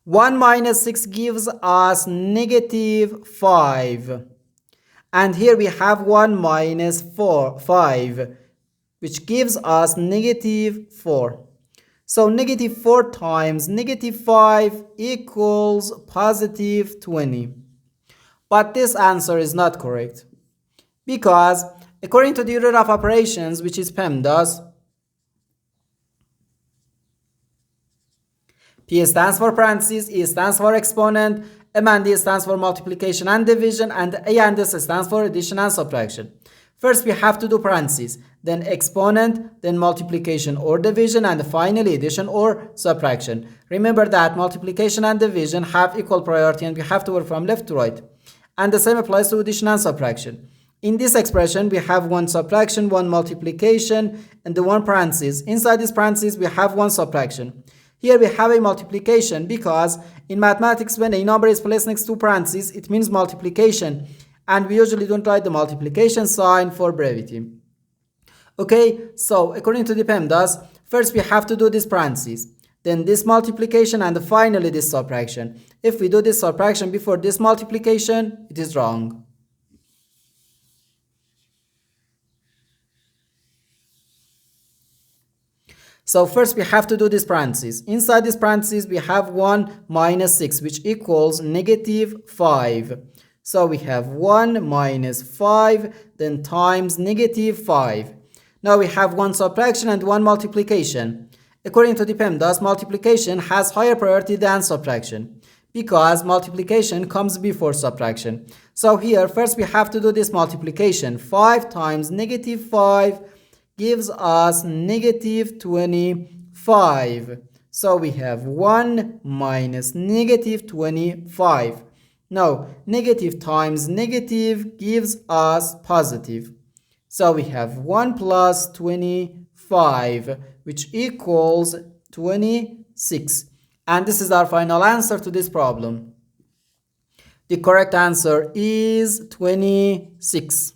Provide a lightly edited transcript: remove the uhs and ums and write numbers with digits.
1 minus 6 gives us negative 5. And here we have 1 minus 5, which gives us negative 4. So negative 4 times negative 5 equals positive 20. But this answer is not correct, because according to the order of operations, which is PEMDAS, P stands for parentheses, E stands for exponent, M and D stands for multiplication and division, and A and S stands for addition and subtraction. First we have to do parentheses, then exponent, then multiplication or division, and finally addition or subtraction. Remember that multiplication and division have equal priority and we have to work from left to right. And the same applies to addition and subtraction. In this expression, we have one subtraction, one multiplication, and the one parentheses. Inside this parentheses, we have one subtraction. Here we have a multiplication because in mathematics, when a number is placed next to parentheses, it means multiplication. And we usually don't write the multiplication sign for brevity. Okay, so according to the PEMDAS, first we have to do this parentheses, then this multiplication, and finally this subtraction. If we do this subtraction before this multiplication, it is wrong. So first we have to do this parentheses. Inside this parentheses we have 1 minus 6, which equals negative 5. So we have 1 minus 5, then times negative 5. Now we have one subtraction and one multiplication. According to the PEMDAS, multiplication has higher priority than subtraction because multiplication comes before subtraction. So here first we have to do this multiplication. 5 times negative 5 gives us negative 25. So we have 1 minus negative 25. Now negative times negative gives us positive. So we have 1 plus 25, which equals 26. And this is our final answer to this problem. The correct answer is 26.